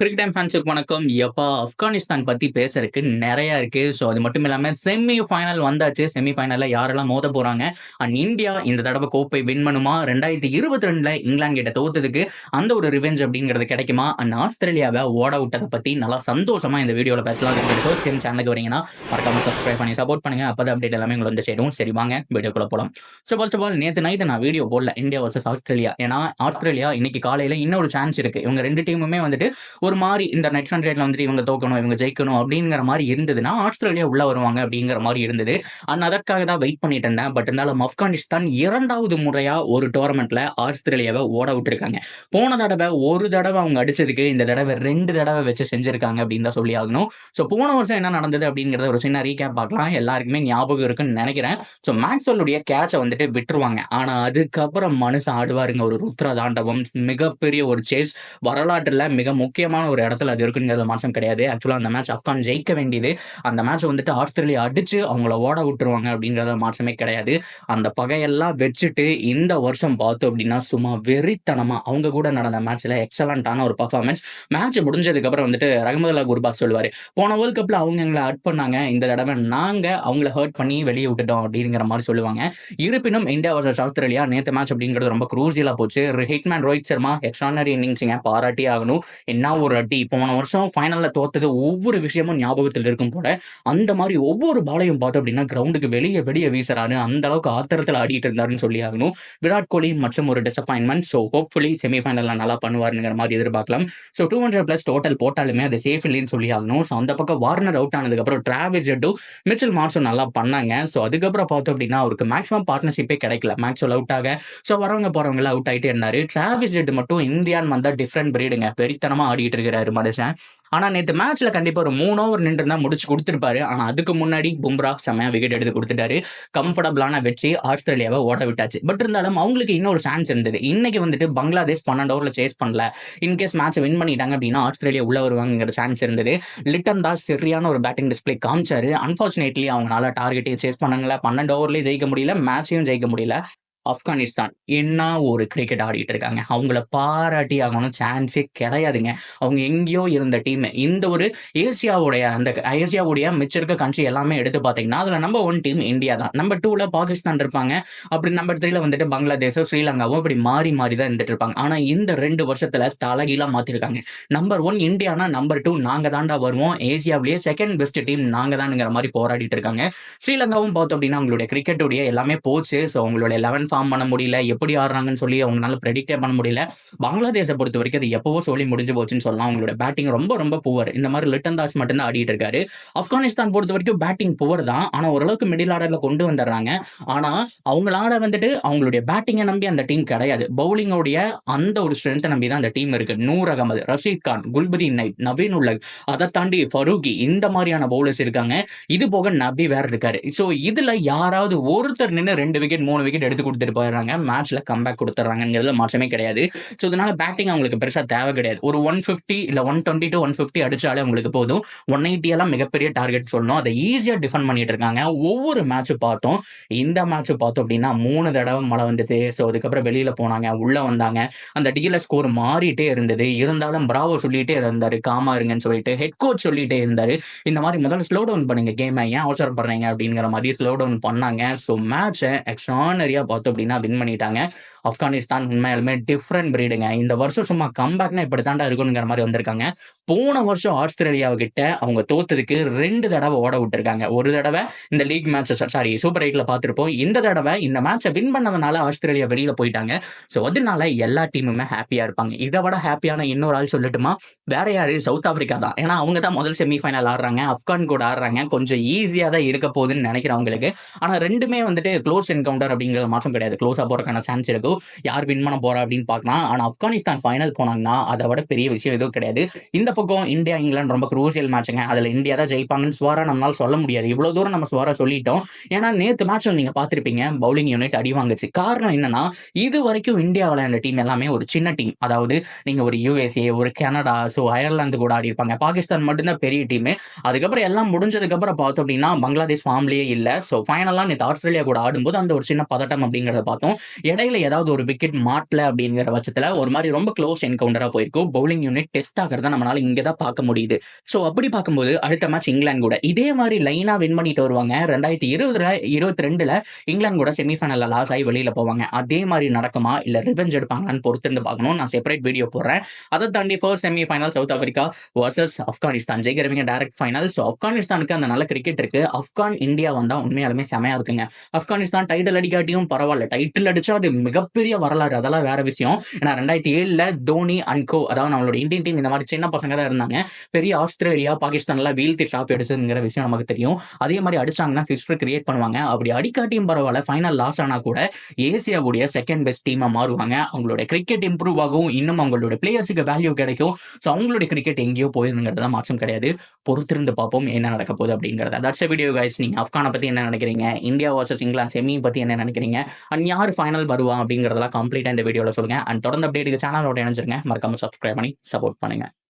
Cricket time ஃபேன்ஸுக்கு வணக்கம். எப்பா ஆப்கானிஸ்தான் பத்தி பேசுறதுக்கு நிறைய இருக்கு. ஸோ அது மட்டும் இல்லாம செமி ஃபைனல் வந்தாச்சு. செமி ஃபைனல்ல யாரெல்லாம் மோத போறாங்க அண்ட் இந்தியா இந்த தடவை கோப்பை வின் பண்ணுமா? 2022ல இங்கிலாந்து கிட்ட தோத்ததுக்கு அந்த ஒரு ரிவெஞ்ச் அப்படிங்கிறது கிடைக்குமா? அண்ட் ஆஸ்திரேலியாவை ஓட விட்டதை பத்தி நல்லா சந்தோஷமா இந்த வீடியோவில் பேசலாம். ஃபர்ஸ்ட் டைம் சேனலுக்கு வரீங்கன்னா மறக்காம சப்ஸ்கிரைப் பண்ணி சப்போர்ட் பண்ணுங்க. அப்பதான் அப்டேட் எல்லாமே உங்களுக்கு வந்து சேரும். சரி வாங்க வீடியோக்குள்ள போலாம். ஸோ ஃபர்ஸ்ட் ஆஃப் ஆல் நேற்று நைட்டு நான் வீடியோ போடல இந்தியா வர்சஸ் ஆஸ்திரேலியா. ஏன்னா ஆஸ்திரேலியா இன்னைக்கு காலையில இன்னொரு சான்ஸ் இருக்கு. இவங்க ரெண்டு டீமுமே வந்துட்டு ஒரு மாதிரி இந்த நெக்ஸ்ட் ரேட்ல வந்துட்டு இவங்க தோக்கணும் இவங்க ஜெயிக்கணும் அப்படிங்கிற மாதிரி இருந்ததுன்னா ஆஸ்திரேலியா உள்ள வருவாங்க அப்படிங்கிற மாதிரி இருந்தது. அண்ட் அதற்காக தான் வெயிட் பண்ணிட்டு இருந்தேன். பட் இருந்தாலும் ஆப்கானிஸ்தான் இரண்டாவது முறையா ஒரு டோர்னமெண்ட்ல ஆஸ்திரேலியாவை ஓட விட்டுருக்காங்க. போன தடவை ஒரு தடவை அவங்க அடிச்சதுக்கு இந்த தடவை 2 தடவை வச்சு செஞ்சிருக்காங்க அப்படின்னு தான் சொல்லி ஆகணும். ஸோ போன வருஷம் என்ன நடந்தது அப்படிங்கிறத ஒரு சின்ன ரீகேப் பார்க்கலாம். எல்லாருக்குமே ஞாபகம் இருக்குன்னு நினைக்கிறேன். ஸோ மேக்ஸ்வெல்லுடைய கேட்சை வந்துட்டு விட்டுருவாங்க. ஆனா அதுக்கப்புறம் மனுஷன் ஆடுவாருங்க ஒரு ருத்ர தாண்டவம். மிகப்பெரிய ஒரு சேஸ், வரலாற்றுல மிக முக்கியமான ஒரு இடத்துல அது இருக்குங்கிறது மாற்றம் கிடையாது. ஆக்சுவலா அந்த மேட்ச் ஆப்கான் ஜெயிக்க வேண்டியது. அந்த மேட்ச் வந்துட்டு ஆஸ்திரேலியா அடிச்சு அவங்கள ஓட விட்டுருவாங்க அப்படிங்கறது மாற்றமே கிடையாது. அந்த பகையெல்லாம் வச்சுட்டு இந்த வருஷம் பார்த்தோம் அப்படின்னா சும்மா வெறித்தனமா அவங்க கூட நடந்த மேட்ச்ல எக்ஸலண்டான ஒரு பர்ஃபார்மன்ஸ். மேட்ச் முடிஞ்சதுக்கு அப்புறம் வந்துட்டு ரஹமதுல்லா குர்பாஸ் சொல்லுவாரு, போன வேர்ல்ட் கப்ல அவங்க எங்களை ஹர்ட் பண்ணாங்க, இந்த தடவை நாங்க அவங்கள ஹர்ட் பண்ணி வெளியே விட்டுட்டோம் அப்படிங்கிற மாதிரி சொல்லுவாங்க. இருப்பினும் இந்தியா வர்சஸ் ஆஸ்திரேலியா நேற்று மேட்ச் அப்படிங்கிறது ரொம்ப குரூசியலா போச்சு. ஹிட்மேன் ரோஹித் சர்மா எக்ஸ்ட்ரானரி இன்னிங்ஸிங்க, பாராட்டி ஆகணும். என்ன ஒரு அடி! போன வருஷம் ஃபைனல்ல தோத்தது ஒவ்வொரு விஷயமும் ஞாபகத்தில் இருக்கும் போல அந்த மாதிரி ஒவ்வொரு பாலையும் பார்த்தோம் அப்படின்னா கிரவுண்டுக்கு வெளியே வெளியே வீசுறாரு. அந்த அளவுக்கு ஆத்திரத்தில் ஆடிட்டு இருந்தாருன்னு சொல்லி ஆகணும். விராட் கோலி மற்றும் ஒரு டிசப்பாயின்மெண்ட். ஸோ ஹோப்ஃபுல்லி செமிஃபைனல்ல நல்லா பண்ணுவாருங்கிற மாதிரி எதிர்பார்க்கலாம். ஸோ 200+ டோட்டல் போட்டாலுமே அது சேஃப் இல்லைன்னு சொல்லி ஆகணும். ஸோ அந்த பக்கம் வார்னர் அவுட் ஆனதுக்கப்புறம் டிராவிஸ் ஹெட்டும் மிச்சல் மார்ஷும் நல்லா பண்ணாங்க. ஸோ அதுக்கப்புறம் பார்த்தோம் அப்படின்னா அவருக்கு மேக்ஸிமம் பார்ட்னர்ஷிப்பே கிடைக்கல. மேக்ஸ்வெல் அவுட் ஆக ஸோ வரவங்க போறவங்க அவுட் ஆகிட்டே இருந்தாரு. டிராவிஸ் ஹெட் மட்டும் இந்தியான்னு வந்தா டிஃப்ரெண்ட் பிரீடுங்க, பெரித்தனமா ஆடிட்டு இருக்கிறாரு மனுஷன். ஆனா நேற்று மேட்ச்ல கண்டிப்பா ஒரு 3 ஓவர் நின்று தான் முடிச்சு கொடுத்துருப்பாரு. ஆனா அதுக்கு முன்னாடி பும்ரா செமையா விக்கெட் எடுத்து கொடுத்துட்டாரு. கம்ஃபர்டபுளான வெற்றி, ஆஸ்திரேலியாவை ஓட விட்டாச்சு. பட் இருந்தாலும் அவங்களுக்கு இன்னொரு சான்ஸ் இருந்தது. இன்னைக்கு வந்துட்டு பங்களாதேஷ் 12 ஓவர்ல சேஸ் பண்ணல, இன்கேஸ் மேட்ச் வின் பண்ணிட்டாங்க அப்படின்னா ஆஸ்திரேலியா உள்ள வருவாங்கிற சான்ஸ் இருந்தது. லிட்டன் தாஸ் சரியான ஒரு பேட்டிங் டிஸ்பிளே காமிச்சாரு. அன்பார்ச்சுனேட்லி அவங்களால டார்கெட்டையும் சேஸ் பண்ணாங்களா, 12 ஓவர்லயே ஜெயிக்க முடியல, மேட்சையும் ஜெயிக்க முடியல. ஆப்கானிஸ்தான் என்ன ஒரு கிரிக்கெட் ஆடிட்டு இருக்காங்க, அவங்கள பாராட்டி ஆகணும். சான்ஸே கிடையாதுங்க. அவங்க எங்கேயோ இருந்த டீம் இந்த ஒரு ஏசியாவுடைய அந்த ஏசியாவுடைய மிச்ச இருக்க கண்ட்ரி எல்லாமே எடுத்து பார்த்தீங்கன்னா அதில் நம்பர் 1 டீம் இந்தியா தான். நம்பர் 2ல பாகிஸ்தான் இருப்பாங்க. அப்படி நம்பர் 3ல வந்துட்டு பங்களாதேஷோ ஸ்ரீலங்காவும் அப்படி மாறி மாறி தான் இருந்துட்டு இருப்பாங்க. ஆனால் இந்த 2 வருஷத்துல தலைகீழாக மாற்றிருக்காங்க. நம்பர் 1 இந்தியானா நம்பர் 2 நாங்கள் தாண்டா வருவோம், ஏசியாவிலேயே செகண்ட் பெஸ்ட் டீம் நாங்கள் தானுங்கிற மாதிரி போராடிட்டு இருக்காங்க. ஸ்ரீலங்காவும் பார்த்தோம் அப்படின்னா அவங்களுடைய கிரிக்கெட்டுடைய எல்லாமே போச்சு. ஸோ அவங்களுடைய 11 ஃபார்ம் பண்ண முடியல, எப்படி ஆடுறாங்கன்னு சொல்லி அவங்களால ப்ரெடிக்டே பண்ண முடியல. பங்களாதேஷை பொறுத்த வரைக்கும் அது எப்பவோ சொல்லி முடிஞ்சு போச்சுன்னு சொல்லலாம். அவங்களோட பேட்டிங் ரொம்ப ரொம்ப புவர். இந்த மாதிரி லிட்டன் தாஸ் மட்டும் தான் ஆடிட்டு இருக்காரு. ஆப்கானிஸ்தான் பொறுத்த வரைக்கும் பேட்டிங் புவர் தான், ஆனா ஓரளவுக்கு மிடில் ஆர்டர்ல கொண்டு வந்துடுறாங்க. ஆனா அவங்களால வந்துட்டு அவங்களுடைய பேட்டிங்கை நம்பி அந்த டீம் கிடையாது. பவுலிங்கோடைய அந்த ஒரு ஸ்ட்ரென்த்தை நம்பி தான் அந்த டீம் இருக்கு. நூர் அகமது, ரஷீத் கான், குல்பதீன் நைப், நவீன் உல்லக், அதை தாண்டி ஃபரூகி, இந்த மாதிரியான பவுலர்ஸ் இருக்காங்க. இது போக நபி வேற இருக்காரு. ஸோ இதுல யாராவது ஒருத்தர் நின்று 2 விக்கெட் 3 விக்கெட் எடுத்து கொடுத்துட்டு போயிடுறாங்க, மேட்ச்ல கம்பேக் கொடுத்துறாங்கிறதுல மாற்றமே கிடையாது. ஸோ இதனால பேட்டிங் அவங்களுக்கு பெருசா தேவை கிடையாது. ஒரு 150 இல்ல 120 to 150 அடிச்சாலே அவங்களுக்கு போதும். 180 எல்லாம் மிகப்பெரிய டார்கெட் சொல்லணும். அதை ஈஸியா டிஃபெண்ட் பண்ணிட்டு இருக்காங்க. ஒவ்வொரு மேட்ச் பார்த்தோம். இந்த மேட்ச் பார்த்தோம் அப்படின்னா 3 தடவை மழை வந்தது. ஸோ அதுக்கப்புறம் வெளியில போனாங்க, உள்ள வந்தாங்க. அந்த டிகில ஸ்கோர் மாறிட்டே இருந்தது. இருந்தாலும் பிராவோ சொல்லிட்டே இருந்தாரு, காமா இருங்கன்னு சொல்லிட்டு. ஹெட் கோச் சொல்லிட்டே இருந்தாரு, இந்த மாதிரி முதல்ல ஸ்லோ டவுன் பண்ணுங்க கேமை, ஏன் அவசரப்படுறீங்க அப்படிங்கிற மாதிரி ஸ்லோ டவுன் பண்ணாங்க. ஸோ மேட்சை எக்ஸ்ட்ரானரியா பார்த்தோம் அப்படின்னா வின் பண்ணிட்டாங்க. ஆப்கானிஸ்தான் உண்மையாலுமே டிஃப்ரெண்ட் பிரீடுங்க. இந்த வருஷம் சும்மா கம்பேக்னா இப்படி தாண்டா இருக்குங்கிற மாதிரி வந்திருக்காங்க. போன வருஷம் ஆஸ்திரேலியா கிட்ட அவங்க தோத்ததுக்கு 2 தடவை ஓட விட்டுருக்காங்க. ஒரு தடவை இந்த லீக் மேட்ச் சூப்பர் 8ல பார்த்துருப்போம். இந்த தடவை இந்த மேட்சை வின் பண்ணதுனால ஆஸ்திரேலியா வெளியில போயிட்டாங்க. ஸோ அதனால எல்லா டீமுமே ஹாப்பியா இருப்பாங்க. இதை விட ஹாப்பியான இன்னொரு ஆள் சொல்லட்டுமா? வேற யாரு? சவுத் ஆப்பிரிக்கா தான். ஏன்னா அவங்க தான் முதல் செமிஃபைனல் ஆடுறாங்க, ஆப்கான் கூட ஆடுறாங்க. கொஞ்சம் ஈஸியா தான் இருக்க போகுதுன்னு நினைக்கிறவங்களுக்கு. ஆனா ரெண்டுமே வந்துட்டு க்ளோஸ் என்கவுண்டர் அப்படிங்கிற மாற்றம் கிடையாது. க்ளோஸா போறதுக்கான சான்ஸ் இருக்கும். யார் வின் பண்ண போறா அப்படின்னு பார்க்கலாம். ஆனா ஆப்கானிஸ்தான் ஃபைனல் போனாங்கன்னா அதை விட பெரிய விஷயம் எதுவும் கிடையாது. இந்த பக்கம் இந்தியா இங்கிலாந்து ரொம்ப குரூசியல் மேட்சுங்க. அதுல இந்தியா தான் ஜெயிப்பாங்கன்னு ஸ்வரா நம்மளால சொல்ல முடியாது. இவ்வளவு தூரம் நம்ம ஸ்வரா சொல்லிட்டோம். ஏன்னா நேற்று மேட்ச்ல நீங்க பார்த்திருப்பீங்க, பவுலிங் யூனிட் அடி வாங்குச்சு. காரணம் என்னன்னா இது வரைக்கும் இந்தியா விளையாண்ட டீம் எல்லாமே ஒரு சின்ன டீம். அதாவது நீங்க ஒரு யுஎஸ்ஏ, ஒரு கனடா, ஸோ அயர்லாந்து கூட ஆடி இருப்பாங்க. பாகிஸ்தான் மட்டும்தான் பெரிய டீம். அதுக்கப்புறம் எல்லாம் முடிஞ்சதுக்கு அப்புறம் பார்த்தோம் அப்படின்னா பங்களாதேஷ் ஃபார்ம்லயே இல்லை. ஸோ ஃபைனலா நேற்று ஆஸ்திரேலியா கூட ஆடும்போது அந்த ஒரு சின்ன பதட்டம் அப்படிங்கிற அப்படிங்கிறத பார்த்தோம். இடையில ஏதாவது ஒரு விக்கெட் மாட்டல அப்படிங்கிற பட்சத்தில் ஒரு மாதிரி ரொம்ப க்ளோஸ் என்கவுண்டராக போயிருக்கும். பவுலிங் யூனிட் டெஸ்ட் ஆகிறத நம்மளால இங்கே தான் பார்க்க முடியுது. ஸோ அப்படி பார்க்கும்போது அடுத்த மேட்ச் இங்கிலாந்து கூட இதே மாதிரி லைனாக வின் பண்ணிட்டு வருவாங்க. 2022 இங்கிலாந்து கூட செமிஃபைனலில் லாஸ் ஆகி வெளியில் போவாங்க. அதே மாதிரி நடக்குமா இல்லை ரிவெஞ்ச் எடுப்பாங்களான்னு பொறுத்திருந்து பார்க்கணும். நான் செப்பரேட் வீடியோ போடுறேன். அதை தாண்டி first semifinal South Africa versus Afghanistan ஜெயிக்கிறவங்க டைரக்ட் ஃபைனல். ஸோ ஆப்கானிஸ்தானுக்கு அந்த நல்ல கிரிக்கெட் இருக்கு. ஆப்கான் இந்தியா வந்தால் உண்மையாலுமே செமையா இருக்குங்க. ஆப்கானிஸ்தான் டைட்டில் அடிக்காட்டியும் பரவாயில்ல, டைட்டில் அடிச்சா அது மிகப்பெரிய வரலாறு, அதெல்லாம் வேற விஷயம். ஏன்னா 2007 தோனி அண்ட் கோ, அதாவது நம்மளோட இந்தியன் டீம் இந்த மாதிரி சின்ன பசங்க தான் இருந்தாங்க. பெரிய ஆஸ்திரேலியா பாகிஸ்தான்லாம் வீழ்த்தி ட்ராப் எடுச்சுங்கிற விஷயம் நமக்கு தெரியும். அதே மாதிரி அடிச்சாங்கன்னா ஹிஸ்டரி கிரியேட் பண்ணுவாங்க. அப்படி அடிக்காட்டியும் பரவாயில்ல, ஃபைனல் லாஸ் ஆனா கூட ஏசியாவுடைய செகண்ட் பெஸ்ட் டீமா மாறுவாங்க. அவங்களோட கிரிக்கெட் இம்ப்ரூவ் ஆகும், இன்னும் அவங்களோட பிளேயர்ஸுக்கு வேல்யூ கிடைக்கும். ஸோ அவங்களுடைய கிரிக்கெட் எங்கேயோ போயிருங்கிறதுலாம் மாற்றம் கிடையாது. பொறுத்திருந்து பார்ப்போம் என்ன நடக்க போகுது அப்படிங்கிறத. That's a video guys. நீங்க ஆப்கானை பத்தி என்ன நினைக்கிறீங்க, இந்தியா வர்சஸ் இங்கிலாந்து செமி பத்தி என்ன நினைக்கிறீங்க, அண்ட் யார் ஃபைனல் வருவா அப்படிங்கிறதெல்லாம் கம்ப்ளீட்டா இந்த வீடியோல சொல்லுங்க. அண்ட் தொடர்ந்து அப்டேட்டுக்கு சேனலோட இணைஞ்சிருங்க. மறக்காம சப்ஸ்கிரைப் பண்ணி சப்போர்ட் பண்ணுங்க.